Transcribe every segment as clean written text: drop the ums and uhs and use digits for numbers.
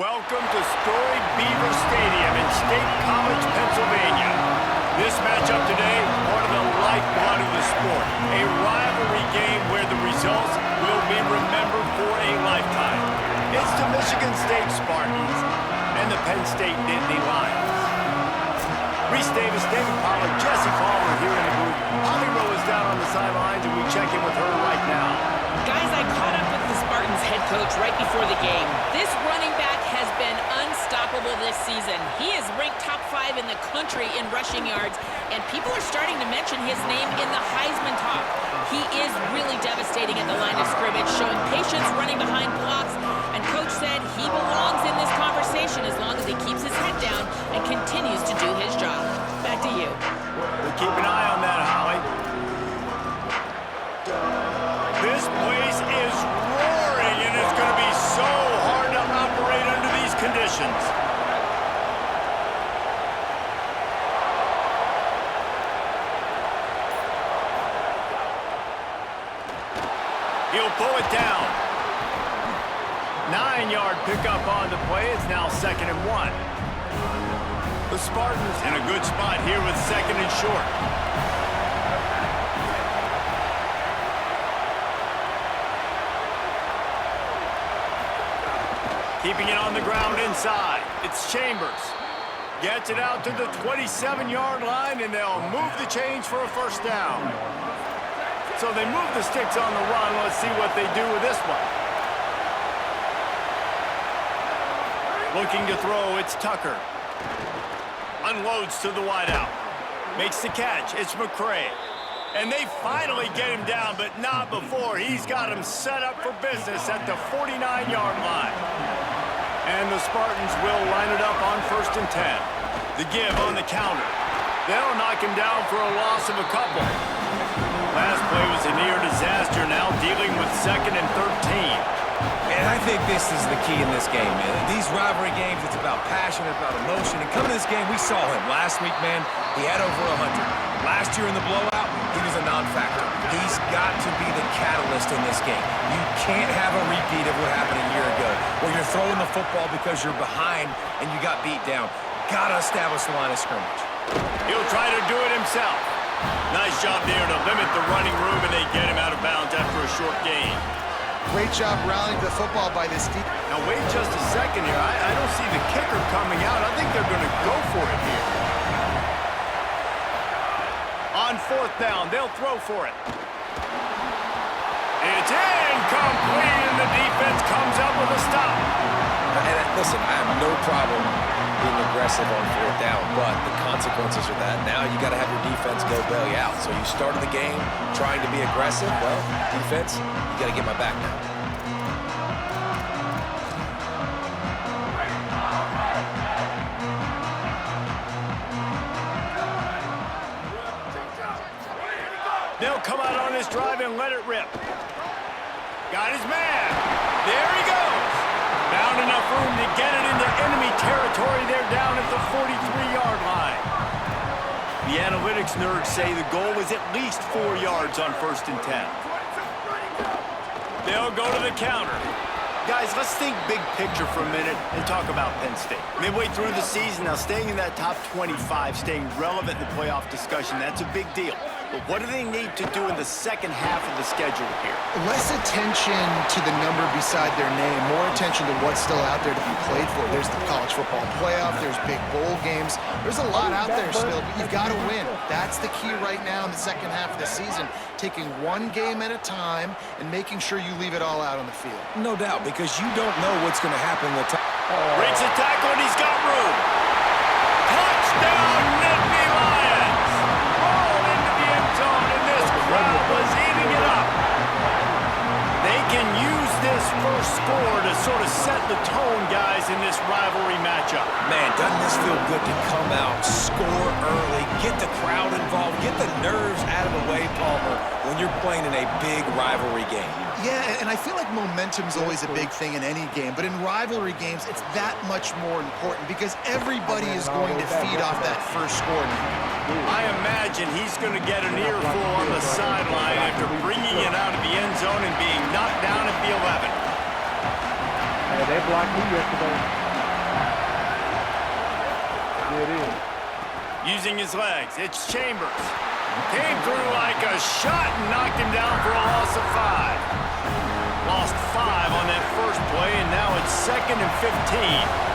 Welcome to storied Beaver Stadium in State College, Pennsylvania. This matchup today, part of the lifeblood of the sport. A rivalry game where the results will be remembered for a lifetime. It's the Michigan State Spartans and the Penn State Nittany Lions. Reese Davis, David Pollard, Jesse Palmer here in the booth. Holly Rowe is down on the sidelines, and we check in with her right now. Guys, I caught up with the Spartans head coach right before the game. This running back has been unstoppable this season. He is ranked top 5 in the country in rushing yards, and people are starting to mention his name in the Heisman talk. He is really devastating at the line of scrimmage, showing patience running behind blocks, and coach said he belongs in this conversation as long as he keeps his head down and continues to do his job. Back to you. We'll keep an eye on that, Holly. This place is roaring, and it's going to be so hard to operate under these conditions. He'll pull it down. 9-yard pickup on the play. It's now 2nd and 1. The Spartans in a good spot here with 2nd and short. Keeping it on the ground inside. It's Chambers. Gets it out to the 27-yard line, and they'll move the chains for a first down. So they move the sticks on the run. Let's see what they do with this one. Looking to throw, it's Tucker. Unloads to the wideout. Makes the catch. It's McCray. And they finally get him down, but not before. He's got him set up for business at the 49-yard line. And the Spartans will line it up on 1st and 10. The give on the counter. They'll knock him down for a loss of a couple. Last play was a near disaster, now dealing with 2nd and 13. Man, I think this is the key in this game, man. These rivalry games, it's about passion, it's about emotion. And coming to this game, we saw him last week, man. He had over 100. Last year in the blowout, he was a non-factor. He's got to be the catalyst in this game. You can't have a repeat of what happened a year ago, where you're throwing the football because you're behind and you got beat down. Got to establish the line of scrimmage. He'll try to do it himself. Nice job there to limit the running room, and they get him out of bounds after a short gain. Great job rallying the football by this team. Now wait just a second here. I don't see the kicker coming out. I think they're going to go for it here. On 4th down, they'll throw for it. It's incomplete, and the defense comes up with a stop. And listen, I have no problem being aggressive on 4th down, but the consequences are that now you got to have your defense go bail you out. So you started the game trying to be aggressive. Well, defense, you got to get my back now. They'll come out on this drive and let it rip. Got his man. There he goes. Found enough room to get it into enemy territory. They're down at the 43-yard line. The analytics nerds say the goal is at least 4 yards on 1st and 10. They'll go to the counter. Guys, let's think big picture for a minute and talk about Penn State. Midway through the season, now staying in that top 25, staying relevant in the playoff discussion, that's a big deal. But what do they need to do in the second half of the schedule here? Less attention to the number beside their name, more attention to what's still out there to be played for. There's the college football playoff, there's big bowl games. There's a lot out there still, but you've got to win. That's the key right now in the second half of the season, taking one game at a time and making sure you leave it all out on the field. No doubt, because you don't know what's going to happen in the time. Breaks a tackle, and he's got room. Touchdown, Nittany Lions! Rolled into the end zone, and this crowd was eating it up. They can use this first score to sort of set the tone, guys, in this rivalry matchup. Man, doesn't this feel good to come out, score early, get the crowd involved, get the nerves out of the way, Palmer, when you're playing in a big rivalry game? Yeah, and I feel like momentum's always a big thing in any game, but in rivalry games, it's that much more important because everybody is going to feed off that first score now. I imagine he's going to get an earful on the sideline after bringing it out of the end zone and being knocked down at the 11. Hey, they blocked me yesterday. Using his legs, it's Chambers. Came through like a shot and knocked him down for a loss of 5. Lost 5 on that first play, and now it's 2nd and 15.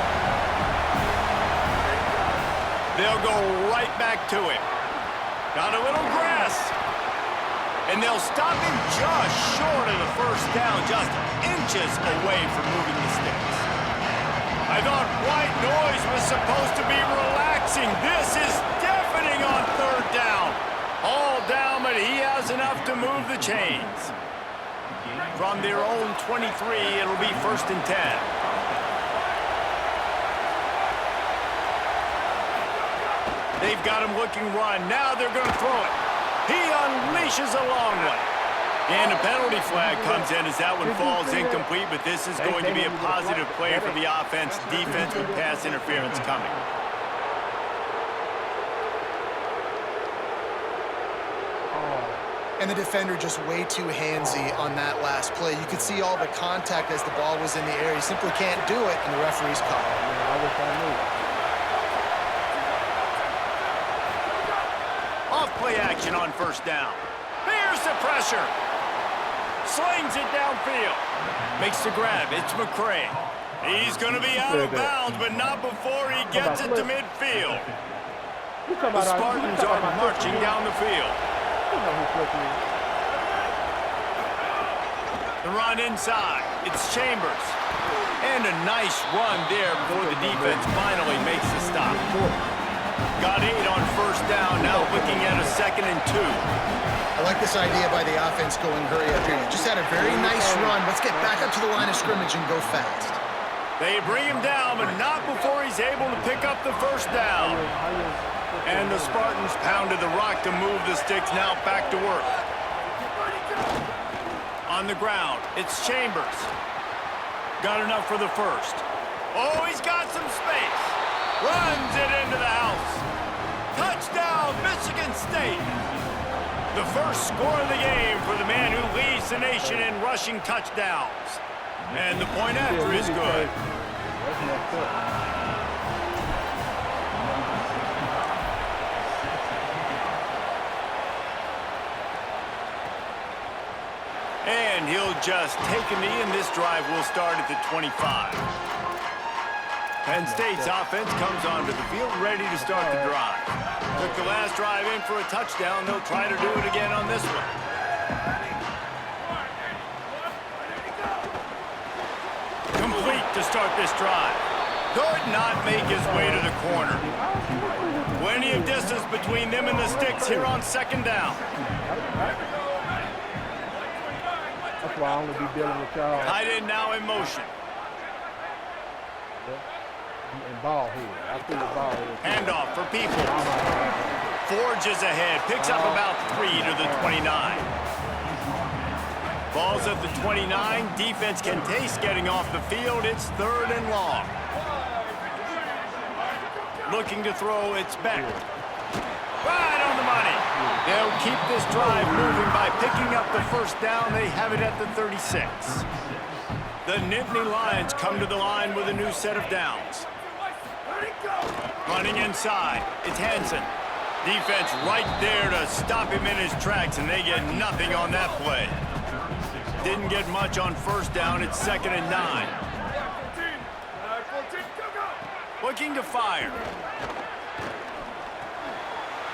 They'll go right back to him. Got a little grass. And they'll stop him just short of the first down, just inches away from moving the sticks. I thought white noise was supposed to be relaxing. This is deafening on 3rd down. All down, but he has enough to move the chains. From their own 23, it'll be 1st and 10. They've got him looking run. Now they're going to throw it. He unleashes a long one. And a penalty flag comes in as that one falls incomplete, but this is going to be a positive play for the offense. Defense with pass interference coming. And the defender just way too handsy on that last play. You could see all the contact as the ball was in the air. He simply can't do it, and the referee's called. Off play action on 1st down. Here's the pressure. Slings it downfield. Makes the grab. It's McCray. He's going to be out of bounds, but not before he gets it to midfield. The Spartans are marching down the field. The run inside. It's Chambers. And a nice run there before the defense finally makes the stop. Got 8 on 1st down. Now looking at a 2nd and 2. I like this idea by the offense going hurry up here. You just had a very nice run. Let's get back up to the line of scrimmage and go fast. They bring him down, but not before he's able to pick up the 1st down. And the Spartans pounded the rock to move the sticks. Now back to work. On the ground, it's Chambers. Got enough for the 1st. Oh, he's got some space. Runs it into the house. Touchdown, Michigan State. The 1st score of the game for the man who leads the nation in rushing touchdowns. And the point after is good. And he'll just take a knee, and this drive will start at the 25. Penn State's offense comes onto the field ready to start the drive. Took the last drive in for a touchdown. They'll try to do it again on this one. Complete to start this drive. Could not make his way to the corner. Plenty of distance between them and the sticks here on 2nd down. That's why I only be dealing with y'all. Tight end now in motion. And ball here. I see the ball here. Handoff for Peoples. Forges ahead. Picks up about 3 to the 29. Ball's at the 29. Defense can taste getting off the field. It's 3rd and long. Looking to throw. It's Beck. Right on the money. They'll keep this drive moving by picking up the 1st down. They have it at the 36. The Nittany Lions come to the line with a new set of downs. Running inside, it's Hansen. Defense right there to stop him in his tracks, and they get nothing on that play. Didn't get much on 1st down. It's 2nd and 9. Looking to fire.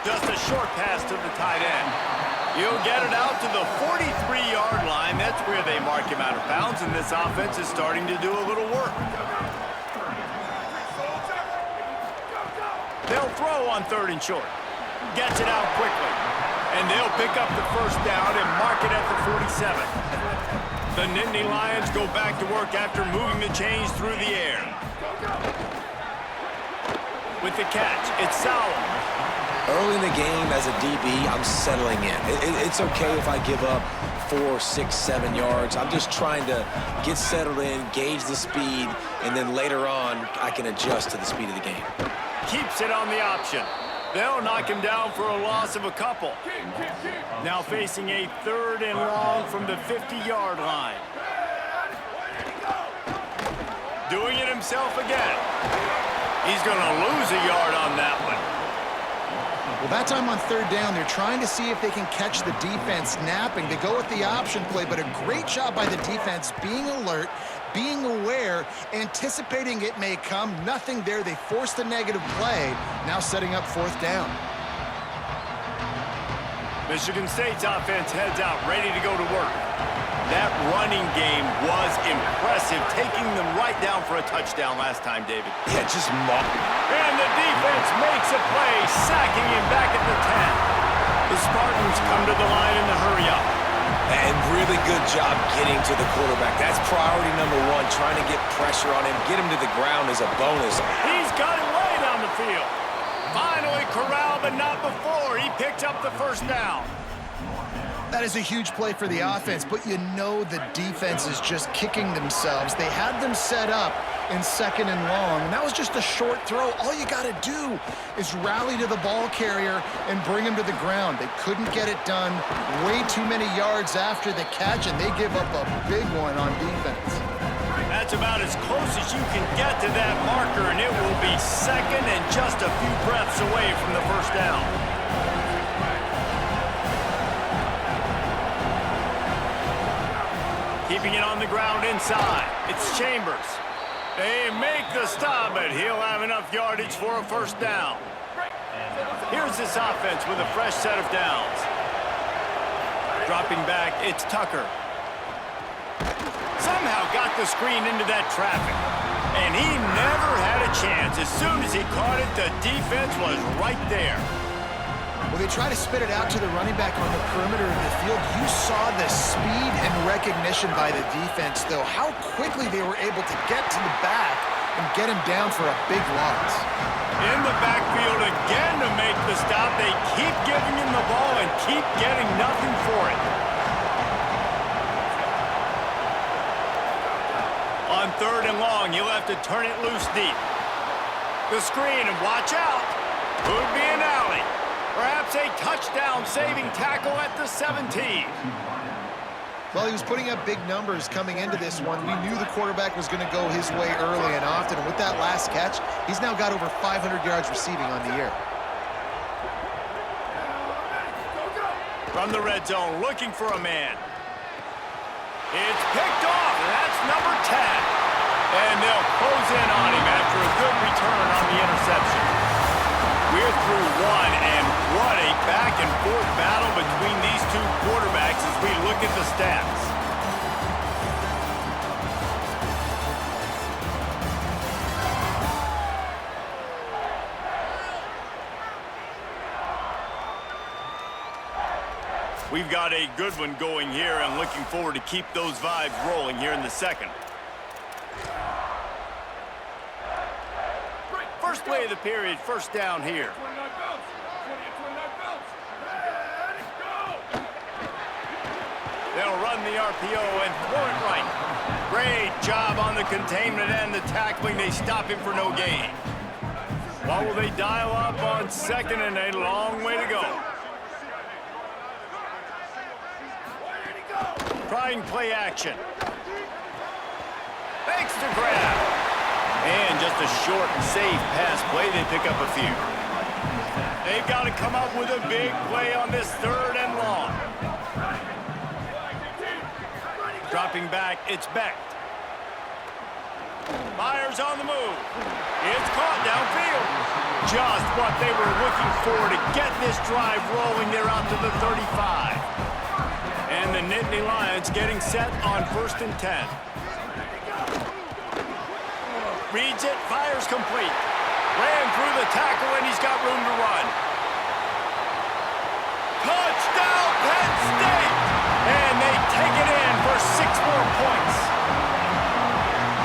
Just a short pass to the tight end. He'll get it out to the 43-yard line. That's where they mark him out of bounds, and this offense is starting to do a little work. They'll throw on 3rd and short. Gets it out quickly. And they'll pick up the 1st down and mark it at the 47. The Nittany Lions go back to work after moving the chains through the air. With the catch, it's Sauer. Early in the game as a DB, I'm settling in. It's okay if I give up 4, 6, 7 yards. I'm just trying to get settled in, gauge the speed, and then later on, I can adjust to the speed of the game. Keeps it on the option. They'll knock him down for a loss of a couple. Now facing a 3rd and long from the 50-yard line. Doing it himself again. He's going to lose a yard on that one. Well, that time on third down, they're trying to see if they can catch the defense napping. They go with the option play, but a great job by the defense being alert, being aware, anticipating it may come. Nothing there. They forced a negative play, now setting up fourth down. Michigan State's offense heads out, ready to go to work. That running game was impressive, taking them right down for a touchdown last time, David. Yeah, just mock. And the defense makes a play, sacking him back at the 10. The Spartans come to the line in the hurry up. And really good job getting to the quarterback. That's priority number one, trying to get pressure on him. Get him to the ground is a bonus. He's got it way down the field. Finally corralled, but not before. He picked up the first down. That is a huge play for the offense, but you know the defense is just kicking themselves. They had them set up in second and long, and that was just a short throw. All you got to do is rally to the ball carrier and bring him to the ground. They couldn't get it done. Way too many yards after the catch, and they give up a big one on defense. That's about as close as you can get to that marker, and it will be second and just a few breaths away from the first down. Keeping it on the ground inside. It's Chambers. They make the stop, but he'll have enough yardage for a first down. Here's this offense with a fresh set of downs. Dropping back, it's Tucker. Somehow got the screen into that traffic. And he never had a chance. As soon as he caught it, the defense was right there. Well, they try to spit it out to the running back on the perimeter of the field. You saw the speed and recognition by the defense, though. How quickly they were able to get to the back and get him down for a big loss. In the backfield again to make the stop. They keep giving him the ball and keep getting nothing for it. On third and long, you'll have to turn it loose deep. The screen, and watch out. Could be an alley. Perhaps a touchdown-saving tackle at the 17. Well, he was putting up big numbers coming into this one. We knew the quarterback was going to go his way early and often. And with that last catch, he's now got over 500 yards receiving on the year. From the red zone, looking for a man. It's picked off, and that's number 10. And they'll close in on him after a good return on the interception. We're through one, and what a back-and-forth battle between these two quarterbacks as we look at the stats. We've got a good one going here, and looking forward to keep those vibes rolling here in the second. First play of the period, first down here. They'll run the RPO and throw it right. Great job on the containment and the tackling. They stop him for no gain. What will they dial up on second, and a long way to go? Trying play action. Fakes to grab. And just a short and safe pass play. They pick up a few. They've got to come up with a big play on this third and long. Dropping back, it's Beck. Myers on the move. It's caught downfield. Just what they were looking for to get this drive rolling. They're out to the 35. And the Nittany Lions getting set on 1st and 10. Reads it, fires complete. Ran through the tackle, and he's got room to run. Touchdown, Penn State! And they take it in for 6 more points.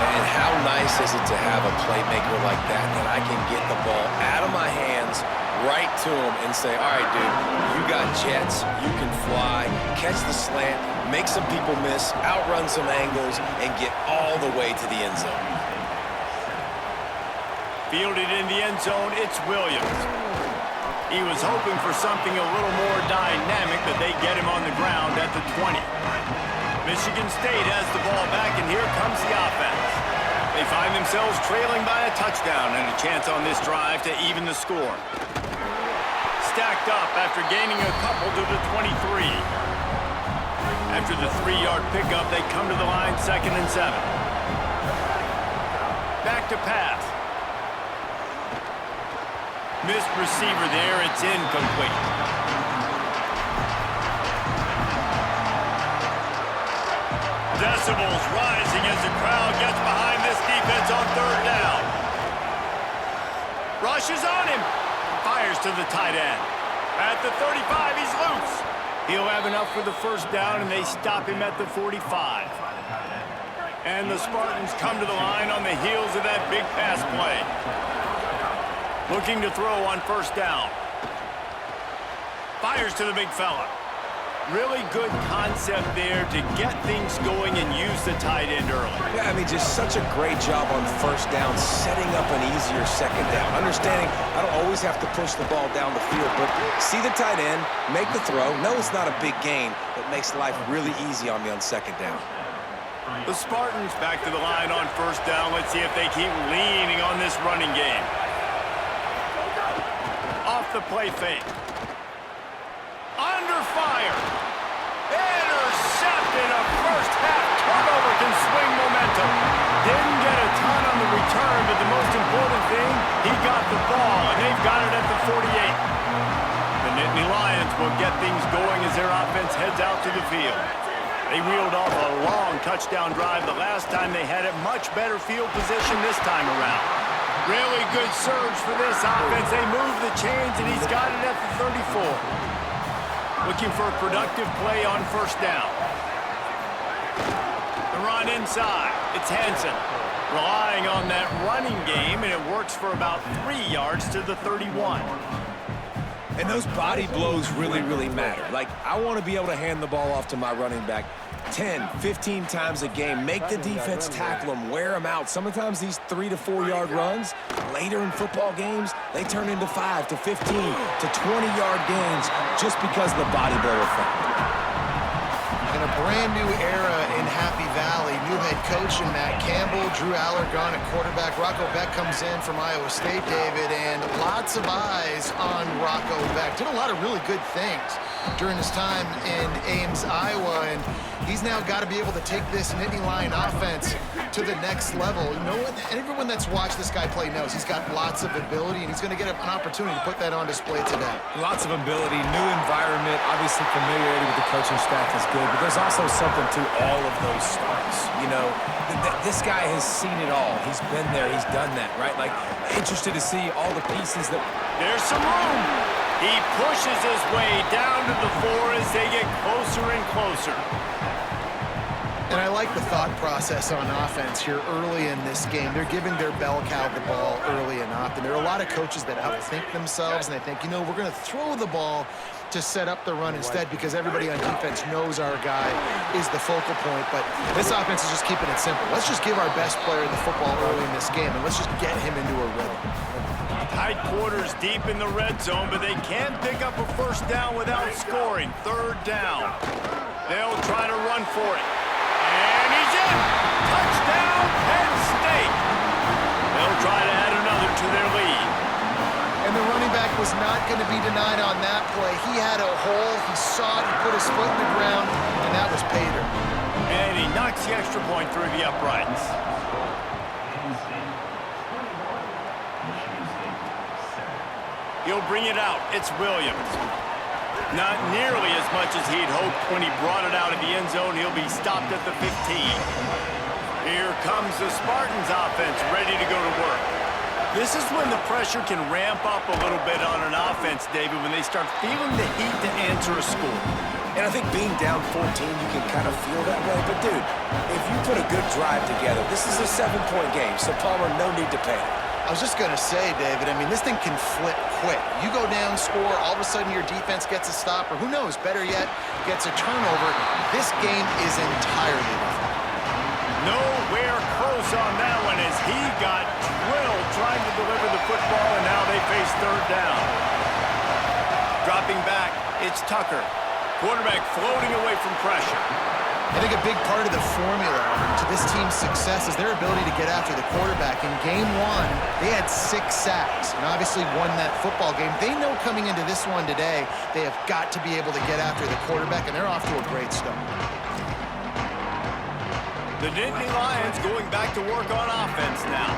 And how nice is it to have a playmaker like that I can get the ball out of my hands, right to him, and say, all right, dude, you got jets, you can fly, catch the slant, make some people miss, outrun some angles, and get all the way to the end zone. Fielded in the end zone, it's Williams. He was hoping for something a little more dynamic, but they get him on the ground at the 20. Michigan State has the ball back, and here comes the offense. They find themselves trailing by a touchdown and a chance on this drive to even the score. Stacked up after gaining a couple to the 23. After the 3-yard pickup, they come to the line 2nd and 7. Back to pass. Missed receiver there. It's incomplete. Decibels rising as the crowd gets behind this defense on 3rd down. Rushes on him. Fires to the tight end. At the 35, he's loose. He'll have enough for the 1st down, and they stop him at the 45. And the Spartans come to the line on the heels of that big pass play. Looking to throw on 1st down. Fires to the big fella. Really good concept there to get things going and use the tight end early. Yeah, I mean, just such a great job on 1st down, setting up an easier 2nd down. Understanding I don't always have to push the ball down the field, but see the tight end, make the throw. No, it's not a big gain, but makes life really easy on me on 2nd down. The Spartans back to the line on 1st down. Let's see if they keep leaning on this running game. Off the play fake. Under fire. Intercepted. A 1st half turnover can swing momentum. Didn't get a ton on the return, but the most important thing, he got the ball, and they've got it at the 48. The Nittany Lions will get things going as their offense heads out to the field. They reeled off a long touchdown drive the last time they had it. Much better field position this time around. Really good surge for this offense. They move the chains, and he's got it at the 34. Looking for a productive play on 1st down. The run inside. It's Henson. Relying on that running game, and it works for about 3 yards to the 31. And those body blows really, really matter. Like, I want to be able to hand the ball off to my running back 10, 15 times a game. Make the defense tackle them, wear them out. Sometimes these 3 to 4 yard runs, later in football games, they turn into 5 to 15 to 20-yard gains just because of the body blow effect. In a brand new era in Happy Valley, new head coach in Matt Campbell, Drew Allergon at quarterback. Rocco Beck comes in from Iowa State, David, and lots of eyes on Rocco Beck. Did a lot of really good things during his time in Ames, Iowa, and he's now got to be able to take this Nittany Lion offense to the next level. You know, and everyone that's watched this guy play knows he's got lots of ability, and he's going to get an opportunity to put that on display today. Lots of ability, new environment, obviously familiarity with the coaching staff is good, but there's also something to all of those starts. You know, this guy has seen it all. He's been there, he's done that, right? Like, interested to see all the pieces that... There's some room. He pushes his way down to the 4 as they get closer and closer. And I like the thought process on offense here early in this game. They're giving their bell cow the ball early and often. There are a lot of coaches that outthink themselves, and they think, you know, we're going to throw the ball to set up the run instead because everybody on defense knows our guy is the focal point. But this offense is just keeping it simple. Let's just give our best player the football early in this game, and let's just get him into a rhythm. Tight quarters deep in the red zone, but they can't pick up a 1st down without scoring. 3rd down. They'll try to run for it. And he's in! Touchdown, Penn State! They'll try to add another to their lead. And the running back was not going to be denied on that play. He had a hole, he saw it, he put his foot in the ground, and that was Pater. And he knocks the extra point through the uprights. He'll bring it out. It's Williams. Not nearly as much as he'd hoped when he brought it out of the end zone. He'll be stopped at the 15. Here comes the Spartans offense ready to go to work. This is when the pressure can ramp up a little bit on an offense, David, when they start feeling the heat to answer a score. And I think being down 14, you can kind of feel that way. But, dude, if you put a good drive together, this is a 7-point game, so Palmer, no need to panic. I was just going to say, David, I mean, this thing can flip quick. You go down, score, all of a sudden your defense gets a stop, or who knows, better yet, gets a turnover. This game is entirely different. Nowhere close on that one as he got drilled trying to deliver the football, and now they face 3rd down. Dropping back, it's Tucker. Quarterback floating away from pressure. I think a big part of the formula to this team's success is their ability to get after the quarterback. In game one, they had 6 sacks and obviously won that football game. They know coming into this one today, they have got to be able to get after the quarterback, and they're off to a great start. The Nittany Lions going back to work on offense now.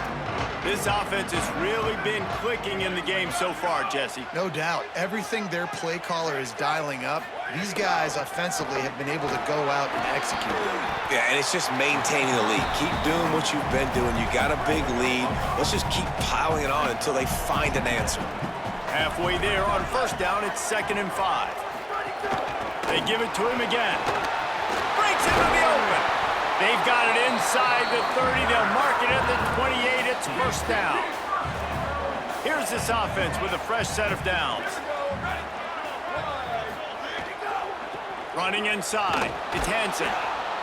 This offense has really been clicking in the game so far, Jesse. No doubt. Everything their play caller is dialing up, these guys offensively have been able to go out and execute. Yeah, and it's just maintaining the lead. Keep doing what you've been doing. You got a big lead. Let's just keep piling it on until they find an answer. Halfway there on first down, it's 2nd and 5. They give it to him again. Breaks into the open. They've got it inside the 30. They'll mark it at the 28. It's first down. Here's this offense with a fresh set of downs. Running inside. It's Hansen.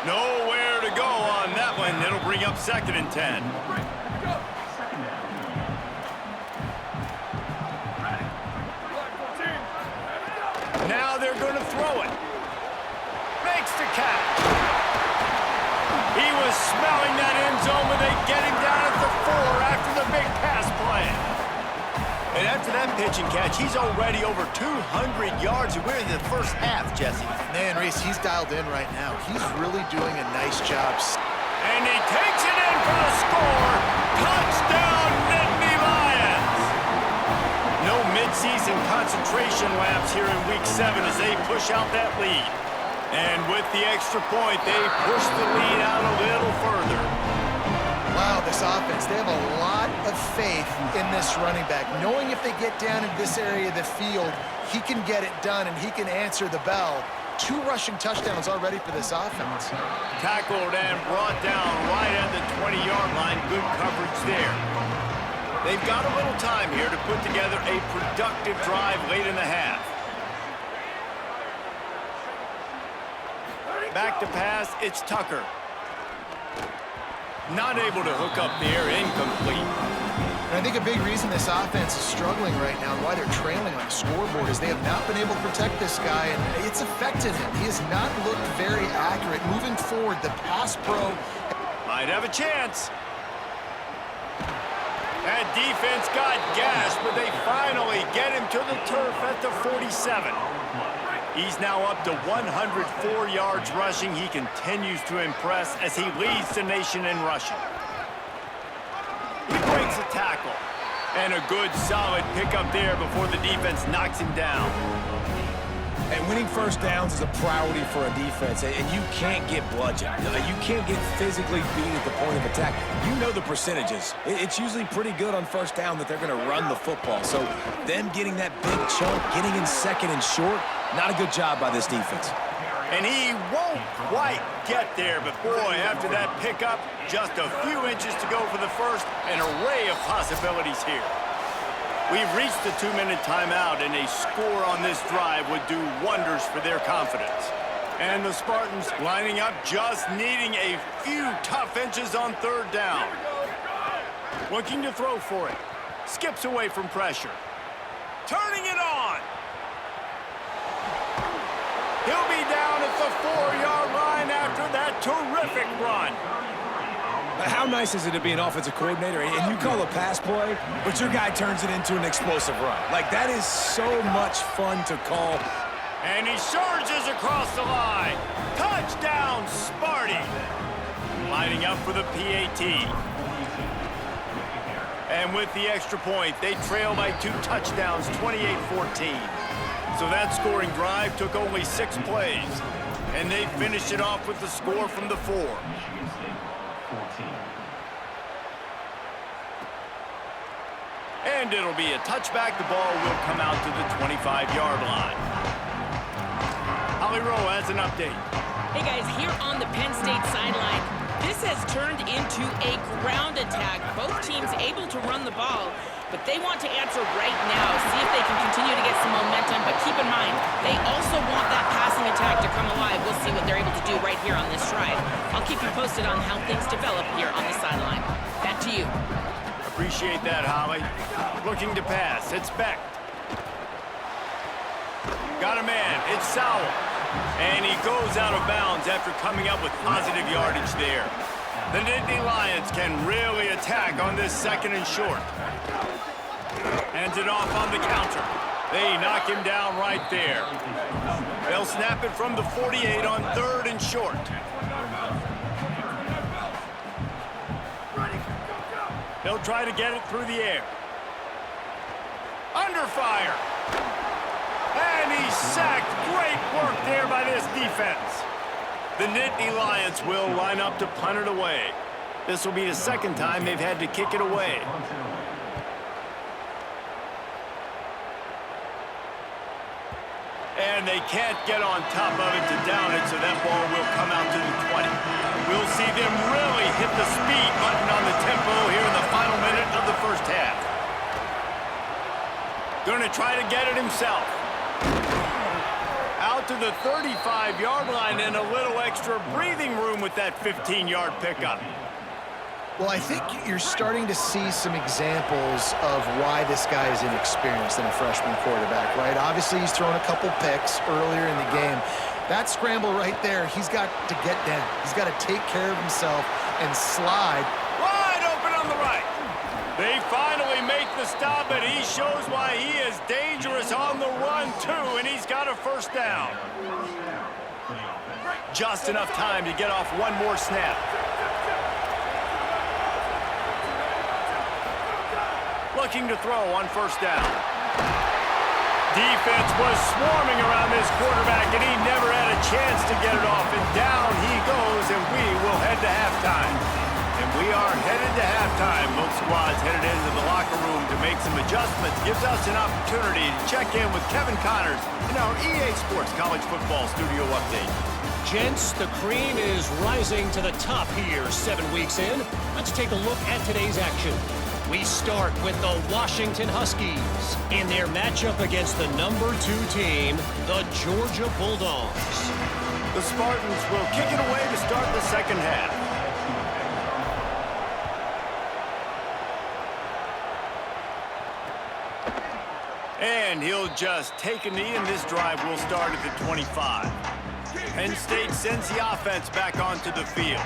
Nowhere to go on that one. It'll bring up 2nd and 10. Now they're going to throw it. Makes the catch. He was smelling that end zone when they get him down at the 4 after the big pass play. And after that pitch and catch, he's already over 200 yards. We're in the first half, Jesse. Man, Reese, he's dialed in right now. He's really doing a nice job. And he takes it in for the score. Touchdown, Nittany Lions. No midseason concentration laps here in Week 7 as they push out that lead. And with the extra point, they push the lead out a little further. Wow, this offense, they have a lot of faith in this running back. Knowing if they get down in this area of the field, he can get it done and he can answer the bell. 2 rushing touchdowns already for this offense. Tackled and brought down right at the 20-yard line. Good coverage there. They've got a little time here to put together a productive drive late in the half. Back to pass, it's Tucker. Not able to hook up there, incomplete. And I think a big reason this offense is struggling right now and why they're trailing on the scoreboard is they have not been able to protect this guy, and it's affected him. He has not looked very accurate. Moving forward, the pass pro might have a chance. That defense got gashed, but they finally get him to the turf at the 47. He's now up to 104 yards rushing. He continues to impress as he leads the nation in rushing. He breaks a tackle. And a good, solid pickup there before the defense knocks him down. And winning first downs is a priority for a defense, and you can't get bludgeoned. You can't get physically beat at the point of attack. You know the percentages. It's usually pretty good on first down that they're going to run the football. So them getting that big chunk, getting in 2nd and short, not a good job by this defense. And he won't quite get there, but boy, after that pickup, just a few inches to go for the first. An array of possibilities here. We've reached the 2-minute timeout, and a score on this drive would do wonders for their confidence. And the Spartans lining up, just needing a few tough inches on 3rd down. Looking to throw for it. Skips away from pressure. Turning it on. He'll be down at the 4-yard line after that terrific run. How nice is it to be an offensive coordinator and you call a pass play, but your guy turns it into an explosive run? Like, that is so much fun to call. And he surges across the line. Touchdown, Sparty. Lining up for the PAT. And with the extra point, they trail by 2 touchdowns, 28-14. So that scoring drive took only 6 plays. And they finished it off with the score from the 4. And it'll be a touchback. The ball will come out to the 25-yard line. Holly Rowe has an update. Hey guys, here on the Penn State sideline, this has turned into a ground attack. Both teams able to run the ball, but they want to answer right now, see if they can continue to get some momentum. But keep in mind, they also want that passing attack to come alive. We'll see what they're able to do right here on this drive. I'll keep you posted on how things develop here on the sideline. Back to you. Appreciate that, Holly. Looking to pass. It's Beck. Got a man. It's Sowell. And he goes out of bounds after coming up with positive yardage there. The Nittany Lions can really attack on this 2nd and short. Hands it off on the counter. They knock him down right there. They'll snap it from the 48 on 3rd and short. They'll try to get it through the air. Under fire. And he's sacked. Great work there by this defense. The Nittany Lions will line up to punt it away. This will be the 2nd time they've had to kick it away. And they can't get on top of it to down it, so that ball will come out to the 20. We'll see them really hit the speed button on the tempo here in the final minute of the 1st half. Going to try to get it himself. Out to the 35-yard line and a little extra breathing room with that 15-yard pickup. Well, I think you're starting to see some examples of why this guy is inexperienced in a freshman quarterback, right? Obviously, he's thrown a couple picks earlier in the game. That scramble right there, he's got to get down. He's got to take care of himself and slide. Wide open on the right. They finally make the stop, and he shows why he is dangerous on the run, too, and he's got a 1st down. Just enough time to get off one more snap. Looking to throw on 1st down. Defense was swarming around this quarterback, and he never had a chance to get it off. And down he goes, and we will head to halftime. And we are headed to halftime. Both squads headed into the locker room to make some adjustments. Gives us an opportunity to check in with Kevin Connors in our EA Sports College Football Studio Update. Gents, the cream is rising to the top here 7 weeks in. Let's take a look at today's action. We start with the Washington Huskies in their matchup against the number 2 team, the Georgia Bulldogs. The Spartans will kick it away to start the 2nd half. And he'll just take a knee, and this drive will start at the 25. Penn State sends the offense back onto the field.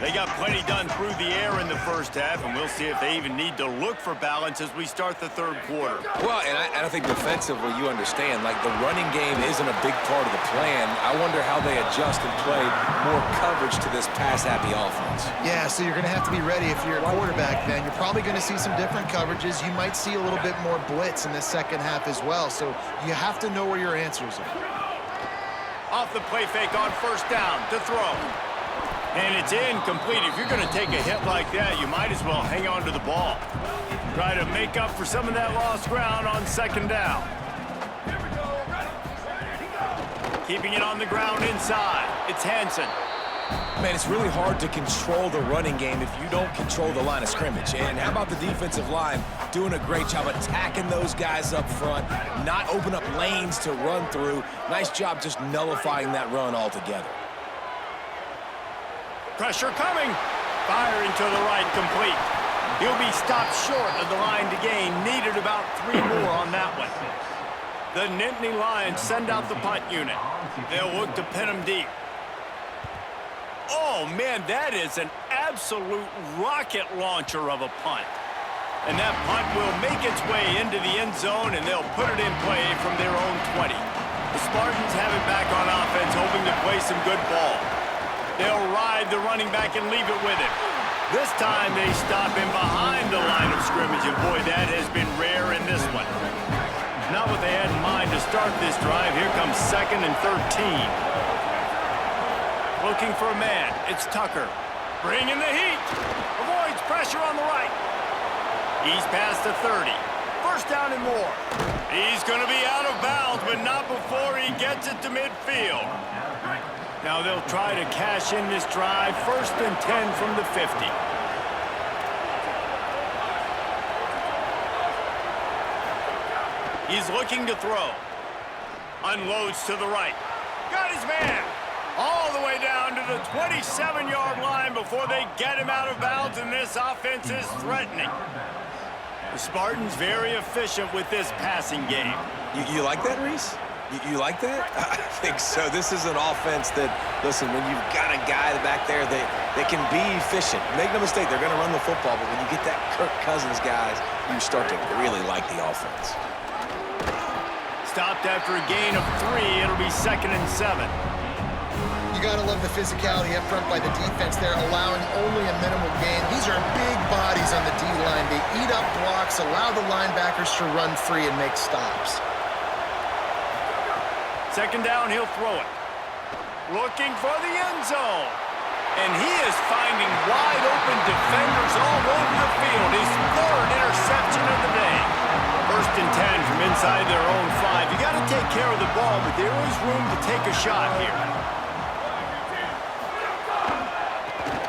They got plenty done through the air in the 1st half, and we'll see if they even need to look for balance as we start the 3rd quarter. Well, and I think defensively, you understand, like the running game isn't a big part of the plan. I wonder how they adjust and play more coverage to this pass-happy offense. Yeah, so you're going to have to be ready if you're a quarterback then. You're probably going to see some different coverages. You might see a little bit more blitz in the 2nd half as well, so you have to know where your answers are. Off the play fake on 1st down to throw. And it's incomplete. If you're going to take a hit like that, you might as well hang on to the ball. Try to make up for some of that lost ground on 2nd down. Keeping it on the ground inside. It's Hansen. Man, it's really hard to control the running game if you don't control the line of scrimmage. And how about the defensive line doing a great job attacking those guys up front, not open up lanes to run through. Nice job just nullifying that run altogether. Pressure coming. Firing to the right, complete. He'll be stopped short of the line to gain. Needed about 3 more on that one. The Nittany Lions send out the punt unit. They'll look to pin him deep. Oh, man, that is an absolute rocket launcher of a punt. And that punt will make its way into the end zone, and they'll put it in play from their own 20. The Spartans have it back on offense, hoping to play some good ball. They'll ride the running back and leave it with him. This time they stop him behind the line of scrimmage, and boy, that has been rare in this one. Not what they had in mind to start this drive. Here comes 2nd and 13. Looking for a man. It's Tucker. Bringing the heat. Avoids pressure on the right. He's past the 30. 1st down and more. He's going to be out of bounds, but not before he gets it to midfield. Now they'll try to cash in this drive. 1st and 10 from the 50. He's looking to throw. Unloads to the right. Got his man. All the way down to the 27-yard line before they get him out of bounds, and this offense is threatening. The Spartans very efficient with this passing game. You like that, Reese? You like that? I think so. This is an offense that, listen, when you've got a guy back there that can be efficient, make no mistake, they're going to run the football, but when you get that Kirk Cousins guys, you start to really like the offense. Stopped after a gain of 3. It'll be 2nd and 7. You got to love the physicality up front by the defense there, allowing only a minimal gain. These are big bodies on the D-line. They eat up blocks, allow the linebackers to run free and make stops. 2nd down, he'll throw it. Looking for the end zone. And he is finding wide open defenders all over the field. His 3rd interception of the day. 1st and 10 from inside their own 5. You got to take care of the ball, but there is room to take a shot here.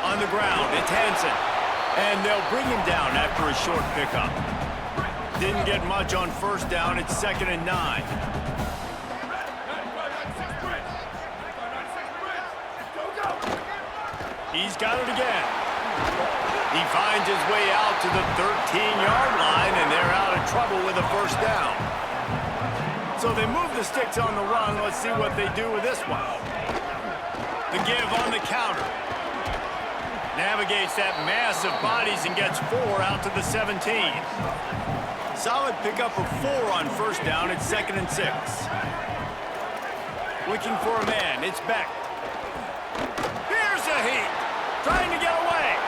On the ground, it's Hansen. And they'll bring him down after a short pickup. Didn't get much on 1st down. It's 2nd and 9. He's got it again. He finds his way out to the 13-yard line, and they're out of trouble with a 1st down. So they move the sticks on the run. Let's see what they do with this one. The give on the counter. Navigates that mass of bodies and gets 4 out to the 17. Solid pickup of 4 on 1st down. It's 2nd and 6. Looking for a man. It's Beck. Here's a heat. Trying to get away.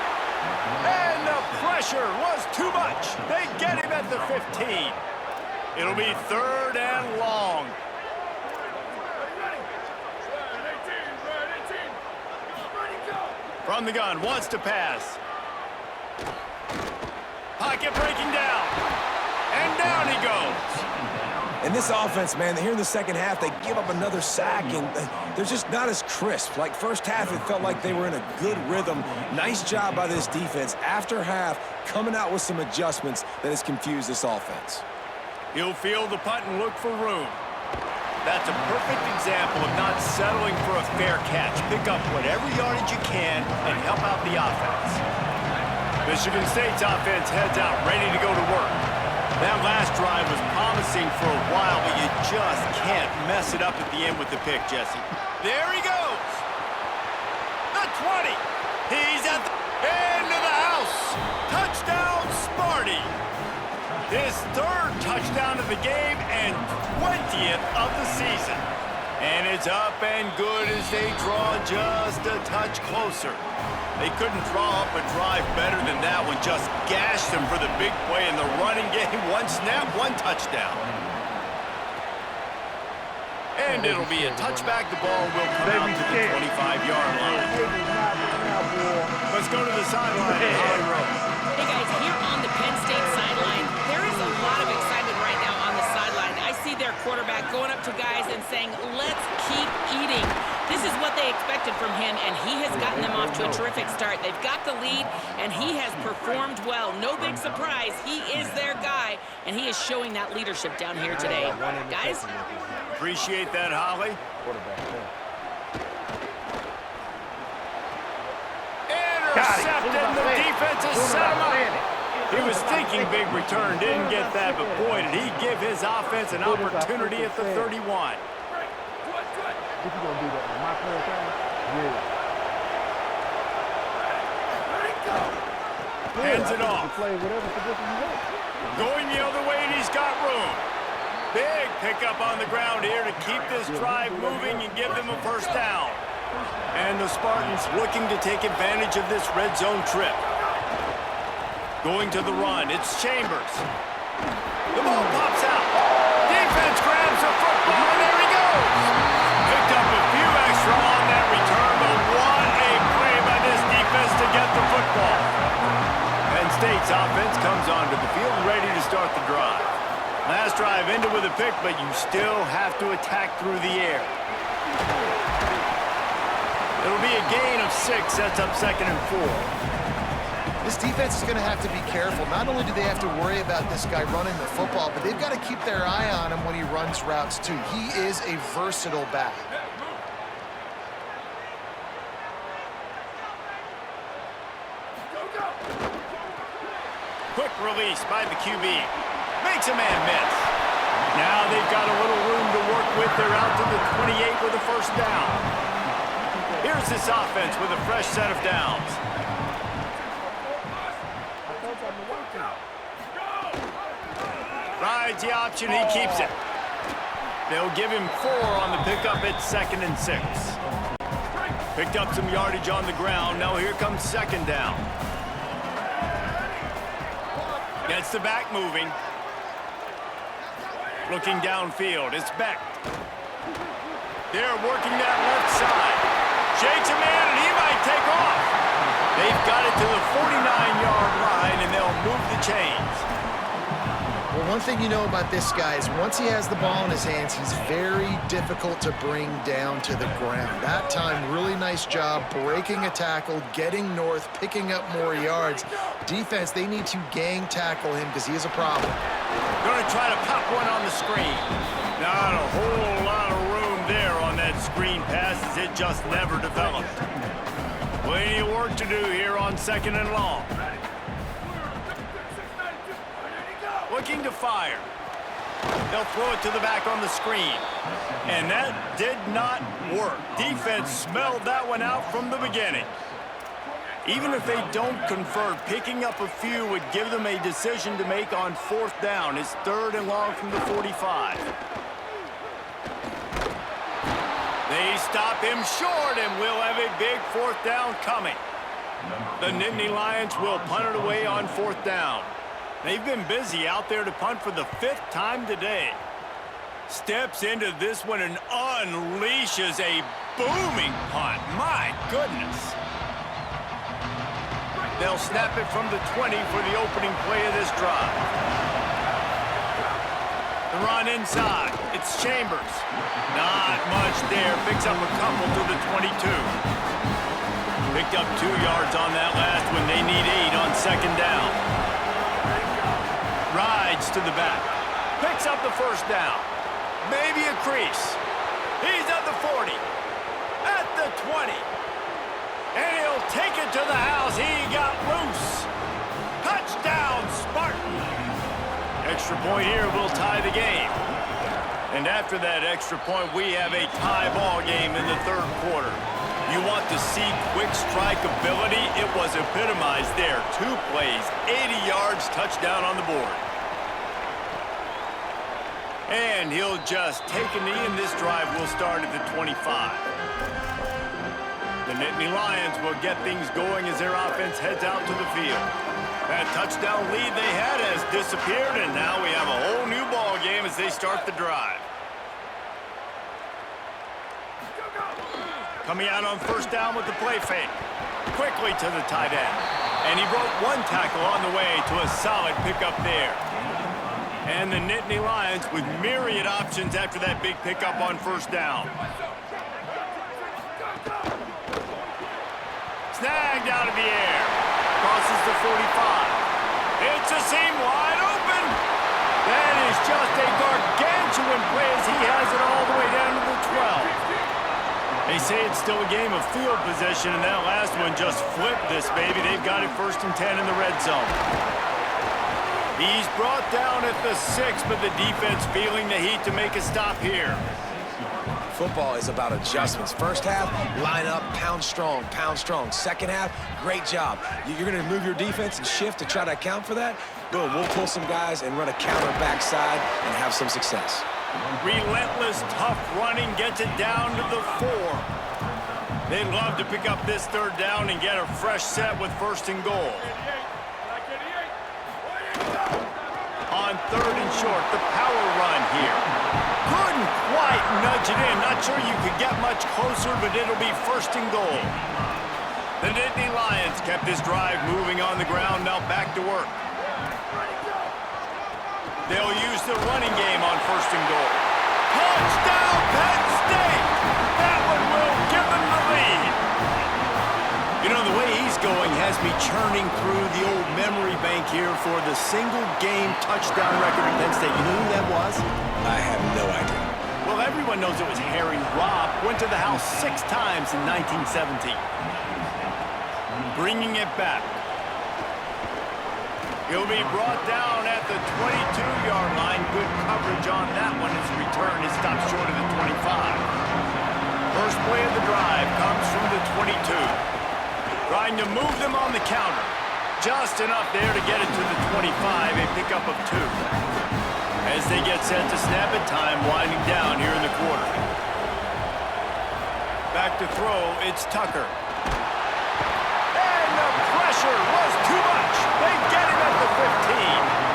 And the pressure was too much. They get him at the 15. It'll be 3rd and long. From the gun, wants to pass. Pocket breaking down. And down he goes. And this offense, man, here in the 2nd half, they give up another sack, and they're just not as crisp. Like 1st half, it felt like they were in a good rhythm. Nice job by this defense. After half, coming out with some adjustments that has confused this offense. He'll field the punt and look for room. That's a perfect example of not settling for a fair catch. Pick up whatever yardage you can and help out the offense. Michigan State's offense heads out, ready to go to work. That last drive was promising for a while, but you just can't mess it up at the end with the pick, Jesse. There he goes. The 20. He's at the end of the house. Touchdown, Sparty. His 3rd touchdown of the game and 20th of the season. And it's up and good as they draw just a touch closer. They couldn't draw up a drive better than that one. Just gashed them for the big play in the running game. 1 snap, 1 touchdown. And it'll be a touchback. The ball will come out to the 25-yard line. Let's go to the sideline. Hey, guys, here on the Penn State sideline, there is a lot of excitement right now on the sideline. I see their quarterback going up to guys and saying, let's keep eating. This is what they expected from him, and he has gotten them off to a terrific start. They've got the lead, and he has performed well. No big surprise. He is their guy, and he is showing that leadership down here today. Guys? Appreciate that, Holly. Intercepted, the defense has set him up. He was thinking big return, didn't get that, but boy, did he give his offense an opportunity at the 31. If you're going to do that on my player thing, yeah. Hands it off. Play whatever position you want. Going the other way, and he's got room. Big pickup on the ground here to keep this drive moving and give them a 1st down. And the Spartans looking to take advantage of this red zone trip. Going to the run, it's Chambers. The ball pops out. Defense grabs the football, and there he goes. Picked up a few extra on that return, but what a play by this defense to get the football. Penn State's offense comes onto the field ready to start the drive. Last drive ended with a pick, but you still have to attack through the air. It'll be a gain of 6, sets up 2nd and 4. This defense is going to have to be careful. Not only do they have to worry about this guy running the football, but they've got to keep their eye on him when he runs routes, too. He is a versatile back. Quick release by the QB. Makes a man miss. Now they've got a little room to work with they're out to the 28 with a first down. Here's this offense with a fresh set of downs. Rides the option, he keeps it. They'll give him 4 on the pickup at 2nd and 6. Picked up some yardage on the ground. Now here comes 2nd down. Gets the back moving. Looking downfield, it's Beck. They're working that left side. Shakes a man, and he might take off. They've got it to the 49-yard line, and they'll move the chains. Well, one thing you know about this guy is once he has the ball in his hands, he's very difficult to bring down to the ground. That time, really nice job breaking a tackle, getting north, picking up more yards. Defense, they need to gang tackle him because he is a problem. Going to try to pop one on the screen. Not a whole lot of room there on that screen pass as it just never developed. Plenty of work to do here on 2nd and long. Looking to fire. They'll throw it to the back on the screen. And that did not work. Defense smelled that one out from the beginning. Even if they don't convert, picking up a few would give them a decision to make on 4th down. It's 3rd and long from the 45. They stop him short, and we'll have a big 4th down coming. The Nittany Lions will punt it away on 4th down. They've been busy out there to punt for the 5th time today. Steps into this one and unleashes a booming punt. My goodness. They'll snap it from the 20 for the opening play of this drive. The run inside. It's Chambers. Not much there. Picks up a couple to the 22. Picked up 2 yards on that last one. They need 8 on 2nd down. Rides to the back. Picks up the first down. Maybe a crease. He's at the 40. At the 20. And he'll take it to the house. He got loose. Touchdown, Spartan. Extra point here will tie the game. And after that extra point, we have a tie ball game in the 3rd quarter. You want to see quick strike ability? It was epitomized there. 2 plays, 80 yards, touchdown on the board. And he'll just take a knee, and this drive will start at the 25. The Nittany Lions will get things going as their offense heads out to the field. That touchdown lead they had has disappeared, and now we have a whole new ball game as they start the drive. Coming out on 1st down with the play fake. Quickly to the tight end. And he broke 1 tackle on the way to a solid pickup there. And the Nittany Lions with myriad options after that big pickup on 1st down. Snagged out of the air. Crosses the 45. It's a seam wide open. That is just a gargantuan play as he has it all the way down to the 12. They say it's still a game of field possession, and that last one just flipped this baby. They've got it 1st and 10 in the red zone. He's brought down at the 6, but the defense feeling the heat to make a stop here. Football is about adjustments. 1st half, line up, pound strong, pound strong. 2nd half, great job. You're going to move your defense and shift to try to account for that? Boom, we'll pull some guys and run a counter backside and have some success. Relentless, tough running gets it down to the 4. They'd love to pick up this 3rd down and get a fresh set with 1st and goal. On 3rd and short, the power run here. Couldn't quite nudge it in. Not sure you could get much closer, but it'll be 1st and goal. The Nittany Lions kept this drive moving on the ground, now back to work. They'll use the running game on 1st and goal. Touchdown, Penn State! That one will give them the lead. You know, the way he's going has me churning through the old memory bank here for the single-game touchdown record at Penn State. You know who that was? I have no idea. Well, everyone knows it was Harry Robb. Went to the house 6 times in 1917. Bringing it back. He'll be brought down at the 22-yard line. Good coverage on that one. His return is stopped short of the 25. 22. Trying to move them on the counter. Just enough there to get it to the 25, a pickup of 2. As they get set to snap it, time winding down here in the quarter. Back to throw, it's Tucker. And the pressure was too much. They get him at the 15.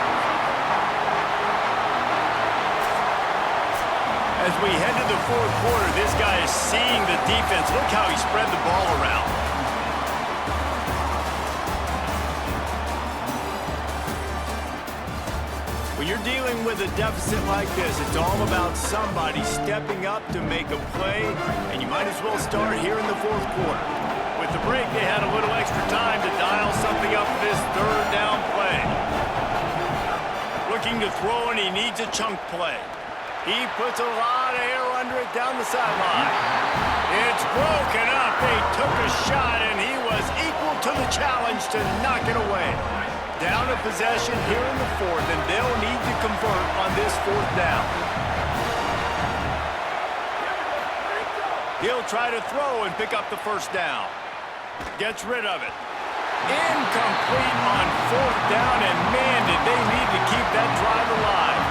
As we head to the fourth quarter, this guy is seeing the defense. Look how he spread the ball around. When you're dealing with a deficit like this, it's all about somebody stepping up to make a play, and you might as well start here in the fourth quarter. With the break, they had a little extra time to dial something up for this third down play. Looking to throw, and he needs a chunk play. He puts a lot of air under it down the sideline. It's broken up. They took a shot, and he was equal to the challenge to knock it away. Down a possession here in the fourth, and they'll need to convert on this fourth down. He'll try to throw and pick up the first down. Gets rid of it. Incomplete on fourth down, and man, did they need to keep that drive alive.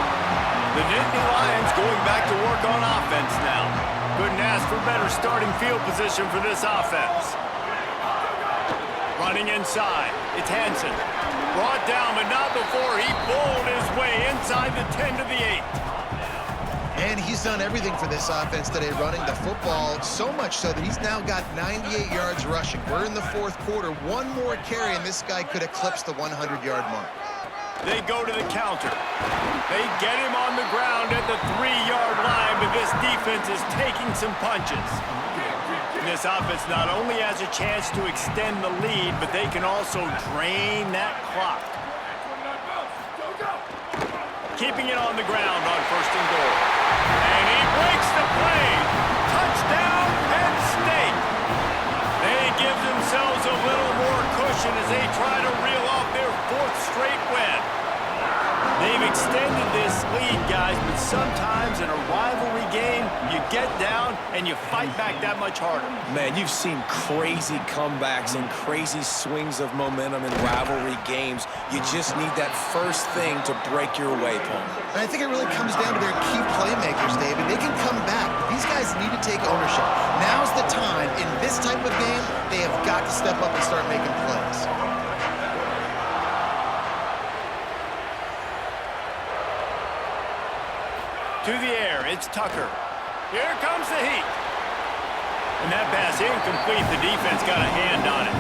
The Nittany Lions going back to work on offense now. Couldn't ask for better starting field position for this offense. Running inside, it's Hansen. Brought down, but not before he bowled his way inside the 10 to the 8. And he's done everything for this offense today, running the football, so much so that he's now got 98 yards rushing. We're in the fourth quarter. One more carry, and this guy could eclipse the 100-yard mark. They go to the counter. They get him on the ground at the 3-yard line, but this defense is taking some punches. And this offense not only has a chance to extend the lead, but they can also drain that clock. Keeping it on the ground on first and goal. And he breaks the play. Touchdown, Penn State. They give themselves a little more cushion as they try to reel off their fourth straight win. They've extended this lead, guys, but sometimes in a rivalry game, you get down and you fight back that much harder. Man, you've seen crazy comebacks and crazy swings of momentum in rivalry games. You just need that first thing to break your way, Paul. And I think it really comes down to their key playmakers, David. They can come back. These guys need to take ownership. Now's the time. In this type of game, they have got to step up and start making plays. To the air, it's Tucker. Here comes the heat. And that pass incomplete. The defense got a hand on it.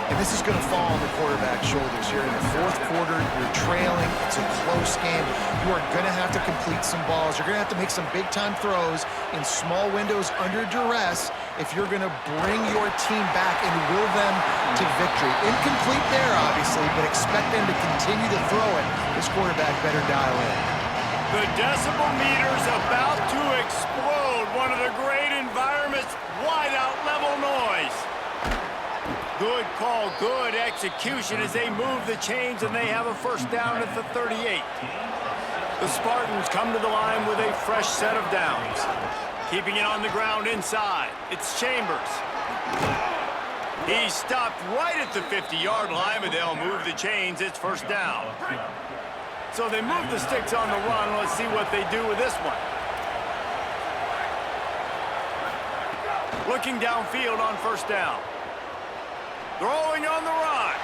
And this is going to fall on the quarterback's shoulders here in the fourth quarter. You're trailing. It's a close game. You are going to have to complete some balls. You're going to have to make some big-time throws in small windows under duress if you're going to bring your team back and will them to victory. Incomplete there, obviously, but expect them to continue to throw it. This quarterback better dial in. The decibel meter's about to explode. One of the great environments, wide-out level noise. Good call, good execution as they move the chains and they have a first down at the 38. The Spartans come to the line with a fresh set of downs. Keeping it on the ground inside, it's Chambers. He stopped right at the 50-yard line, but they'll move the chains. It's first down. So they move the sticks on the run. Let's see what they do with this one. Looking downfield on first down. Throwing on the run.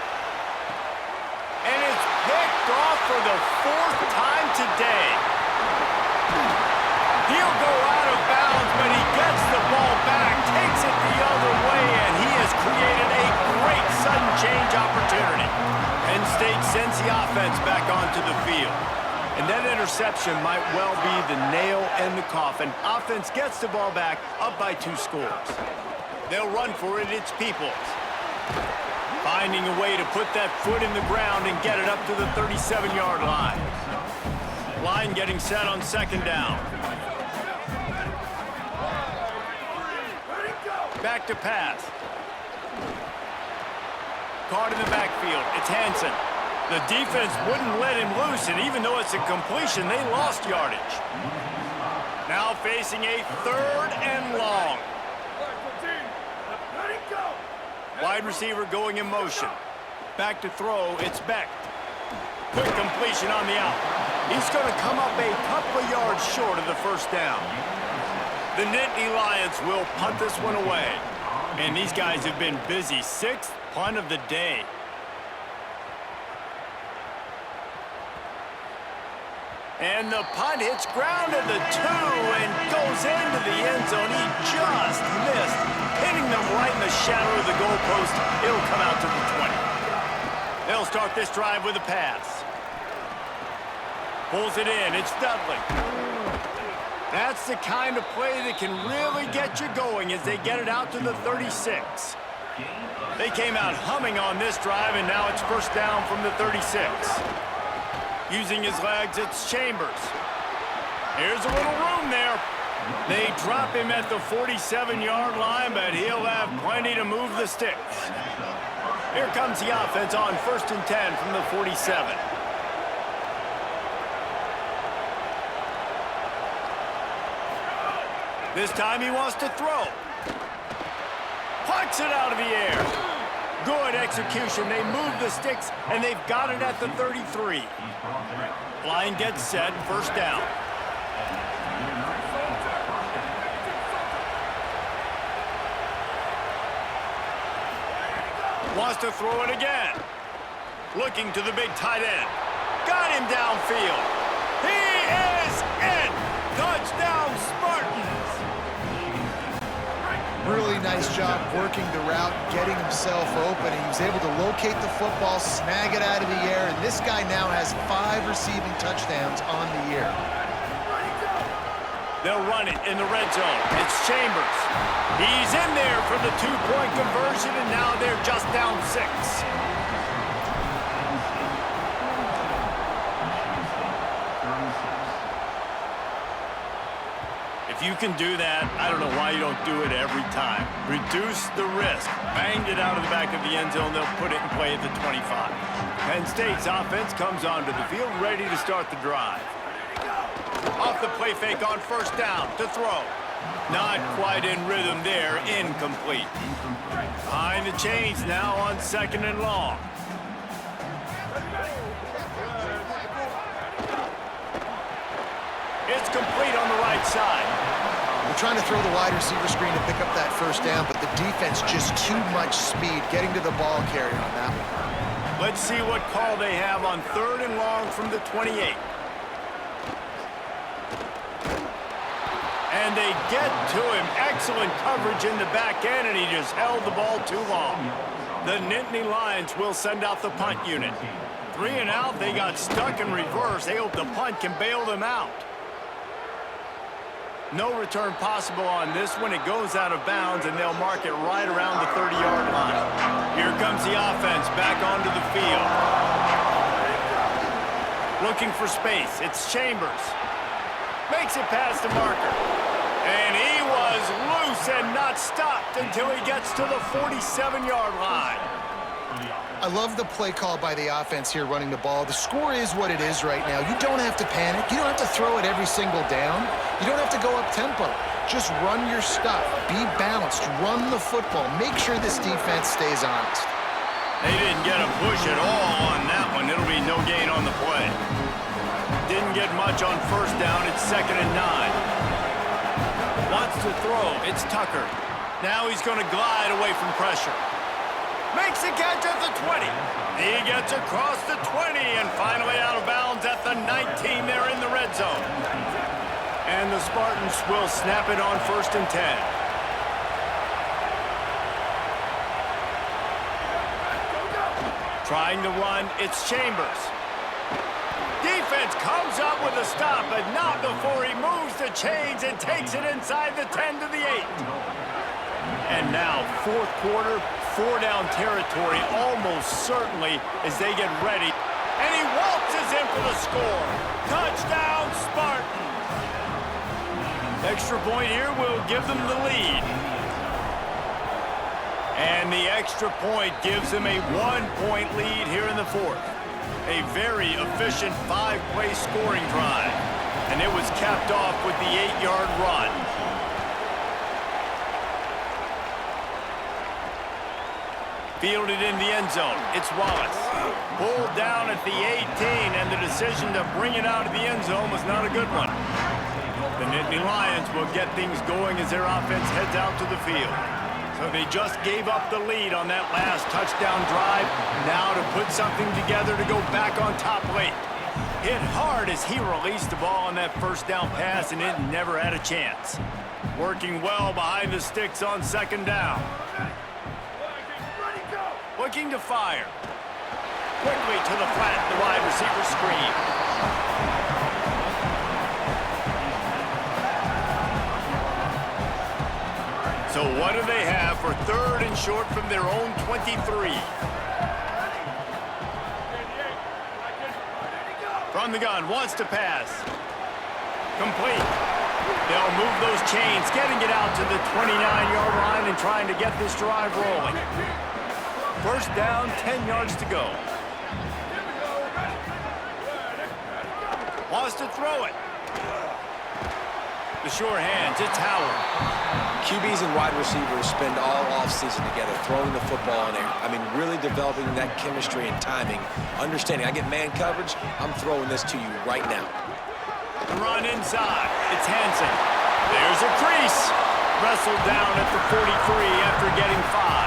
And it's picked off for the fourth time today. He'll go out of bounds, but he gets the ball back, takes it the other way, and he has created a great sudden change opportunity. Penn State sends the offense back onto the field. And that interception might well be the nail in the coffin. Offense gets the ball back, up by 2 scores. They'll run for it, it's Peoples. Finding a way to put that foot in the ground and get it up to the 37-yard line. Line getting set on second down. Back to pass. Caught in the backfield. It's Hansen. The defense wouldn't let him loose, and even though it's a completion, they lost yardage. Now facing a 3rd and long. Wide receiver going in motion. Back to throw, it's Beck. Quick completion on the out. He's going to come up a couple of yards short of the first down. The Nittany Lions will punt this one away. And these guys have been busy. 6th punt of the day. And the punt hits ground at the 2 and goes into the end zone. He just missed, hitting them right in the shadow of the goalpost. It'll come out to the 20. They'll start this drive with a pass. Pulls it in. It's Dudley. That's the kind of play that can really get you going as they get it out to the 36. They came out humming on this drive, and now it's first down from the 36. Using his legs, it's Chambers. Here's a little room there. They drop him at the 47-yard line, but he'll have plenty to move the sticks. Here comes the offense on 1st and 10 from the 47. This time he wants to throw. Pucks it out of the air. Good execution. They move the sticks, and they've got it at the 33. Line gets set, first down. Wants to throw it again. Looking to the big tight end. Got him downfield. He is in. Touchdown, Spartans. Really nice job working the route, getting himself open. He was able to locate the football, snag it out of the air, and this guy now has 5 receiving touchdowns on the year. They'll run it in the red zone. It's Chambers. He's in there for the 2-point conversion, and now they're just down 6. If you can do that, I don't know why you don't do it every time. Reduce the risk. Banged it out of the back of the end zone. They'll put it in play at the 25. Penn State's offense comes onto the field, ready to start the drive. Off the play fake on first down to throw. Not quite in rhythm there. Incomplete. Behind the chains now on 2nd and long. It's complete on the right side. We're trying to throw the wide receiver screen to pick up that first down, but the defense just too much speed getting to the ball carrier on that one. Let's see what call they have on 3rd and long from the 28. And they get to him. Excellent coverage in the back end, and he just held the ball too long. The Nittany Lions will send out the punt unit. 3 and out, they got stuck in reverse. They hope the punt can bail them out. No return possible on this one. It goes out of bounds, and they'll mark it right around the 30-yard line. Here comes the offense back onto the field. Looking for space. It's Chambers. Makes it past the marker. And he was loose and not stopped until he gets to the 47-yard line. I love the play call by the offense here running the ball. The score is what it is right now. You don't have to panic. You don't have to throw it every single down. You don't have to go up-tempo. Just run your stuff. Be balanced. Run the football. Make sure this defense stays honest. They didn't get a push at all on that one. It'll be no gain on the play. Didn't get much on first down. It's 2nd and 9. Wants to throw. It's Tucker. Now he's going to glide away from pressure. Makes a catch at the 20. He gets across the 20 and finally out of bounds at the 19. They're in the red zone. And the Spartans will snap it on 1st and 10. Trying to run, it's Chambers. Defense comes up with a stop, but not before he moves the chains and takes it inside the 10 to the 8. And now, 4th quarter, 4-down territory almost certainly as they get ready. And he waltzes in for the score. Touchdown, Spartans. Extra point here will give them the lead. And the extra point gives them a 1-point lead here in the 4th. A very efficient 5-play scoring drive. And it was capped off with the 8-yard run. Fielded in the end zone. It's Wallace. Pulled down at the 18, and the decision to bring it out of the end zone was not a good one. The Nittany Lions will get things going as their offense heads out to the field. So they just gave up the lead on that last touchdown drive. Now to put something together to go back on top late. Hit hard as he released the ball on that first down pass, and it never had a chance. Working well behind the sticks on second down. Looking to fire. Quickly to the flat, the wide receiver screen. So what do they have for third and short from their own 23? From the gun, wants to pass. Complete. They'll move those chains, getting it out to the 29-yard line and trying to get this drive rolling. First down, 10 yards to go. Wants to throw it. The sure hands, it's Howard. QBs and wide receivers spend all offseason together throwing the football in air. I mean, really developing that chemistry and timing. Understanding, I get man coverage, I'm throwing this to you right now. The run inside, it's Hansen. There's a crease. Wrestled down at the 43 after getting 5.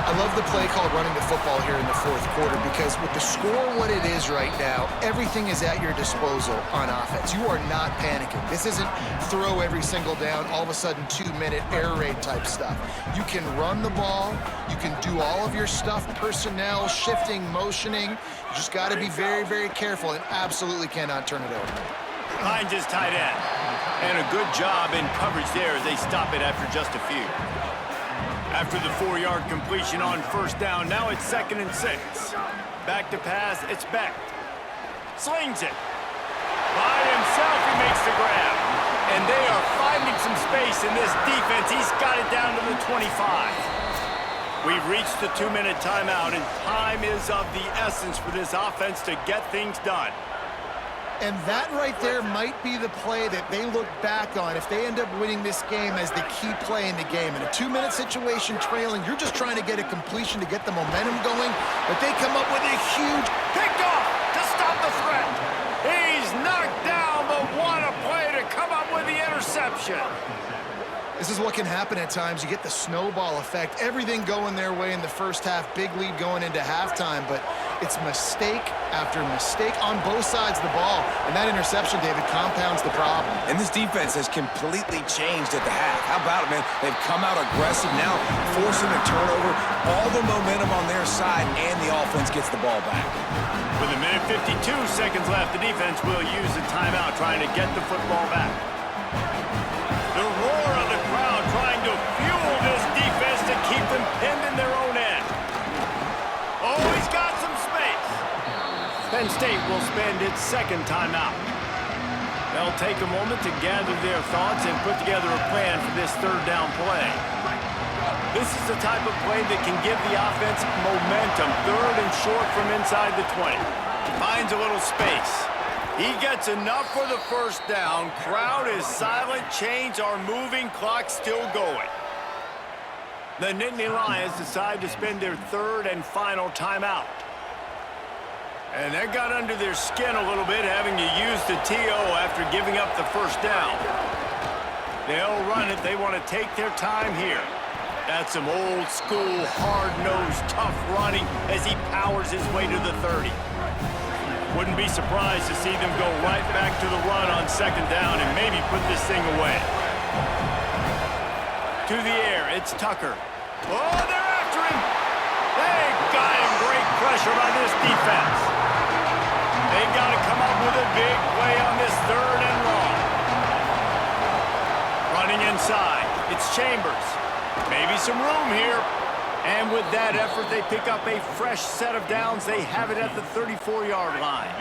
I love the play called running the football here in the fourth quarter because with the score what it is right now, everything is at your disposal on offense. You are not panicking. This isn't throw every single down, all of a sudden 2-minute air raid type stuff. You can run the ball. You can do all of your stuff, personnel, shifting, motioning. You just got to be very, very careful and absolutely cannot turn it over. Finds his tight end. And a good job in coverage there as they stop it after just a few. After the 4-yard completion on first down, now it's 2nd and 6. Back to pass, it's Beck. Slings it. By himself, he makes the grab. And they are finding some space in this defense. He's got it down to the 25. We've reached the 2-minute timeout, and time is of the essence for this offense to get things done. And that right there might be the play that they look back on if they end up winning this game as the key play in the game. In a 2-minute situation trailing, you're just trying to get a completion to get the momentum going, but they come up with a huge Pickoff to stop the threat. He's knocked down, but what a play to come up with the interception. This is what can happen at times. You get the snowball effect. Everything going their way in the first half. Big lead going into halftime, but it's mistake after mistake on both sides of the ball. And that interception, David, compounds the problem. And this defense has completely changed at the half. How about it, man? They've come out aggressive now, forcing a turnover, all the momentum on their side, and the offense gets the ball back. With 1:52 seconds left, the defense will use the timeout trying to get the football back. The roar of the crowd trying to fuel this defense to keep them pinned in their own end. Oh, he's got some space. Penn State will spend its second timeout. They'll take a moment to gather their thoughts and put together a plan for this third down play. This is the type of play that can give the offense momentum. Third and short from inside the 20. Finds a little space. He gets enough for the first down. Crowd is silent. Chains are moving. Clock still going. The Nittany Lions decide to spend their third and final timeout. And that got under their skin a little bit, having to use the TO after giving up the first down. They'll run it. They want to take their time here. That's some old school, hard-nosed, tough running as he powers his way to the 30. Wouldn't be surprised to see them go right back to the run on second down and maybe put this thing away. To the air, it's Tucker. Oh, they're after him! They got him. Great pressure by this defense. They got to come up with a big play on this third and long. Running inside, it's Chambers. Maybe some room here. And with that effort, they pick up a fresh set of downs. They have it at the 34-yard line.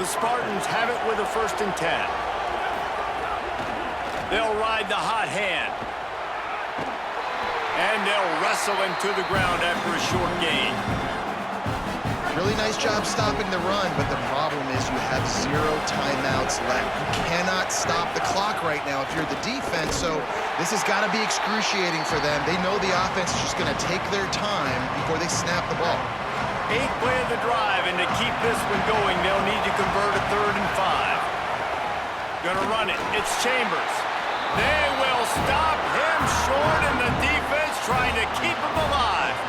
The Spartans have it with a 1st and 10. They'll ride the hot hand. And they'll wrestle him to the ground after a short gain. Really nice job stopping the run, but the problem is you have 0 timeouts left. You cannot stop the clock right now if you're the defense, so this has got to be excruciating for them. They know the offense is just going to take their time before they snap the ball. 8th play of the drive, and to keep this one going, they'll need to convert a 3rd and 5. Gonna run it. It's Chambers. They will stop him short, and the defense trying to keep him alive.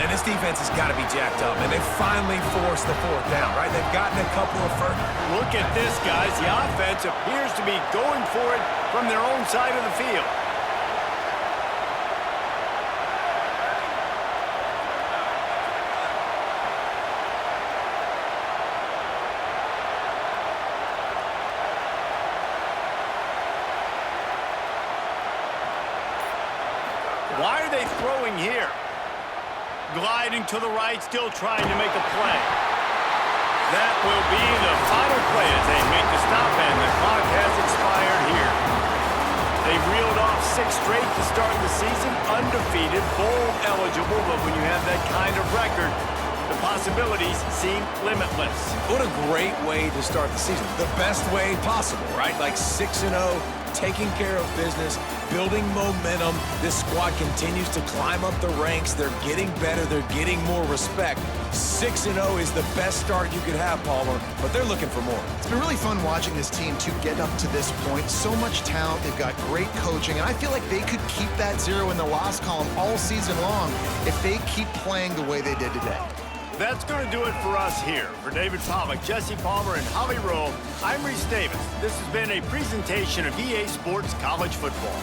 And this defense has got to be jacked up, and they finally forced the 4th down, right? They've gotten a couple of first. Look at this, guys. The offense appears to be going for it from their own side of the field. Why are they throwing here? Gliding to the right, still trying to make a play. That will be the final play as they make the stop, and the clock has expired here. They've reeled off 6 straight to start the season, undefeated, bowl eligible, but when you have that kind of record, the possibilities seem limitless. What a great way to start the season. The best way possible, right? Like 6-0, taking care of business, building momentum. This squad continues to climb up the ranks. They're getting better. They're getting more respect. 6-0 is the best start you could have, Palmer, but they're looking for more. It's been really fun watching this team to get up to this point. So much talent. They've got great coaching, and I feel like they could keep that 0 in the loss column all season long if they keep playing the way they did today. That's going to do it for us here. For David Pollack, Jesse Palmer, and Holly Rowe, I'm Reese Davis. This has been a presentation of EA Sports College Football.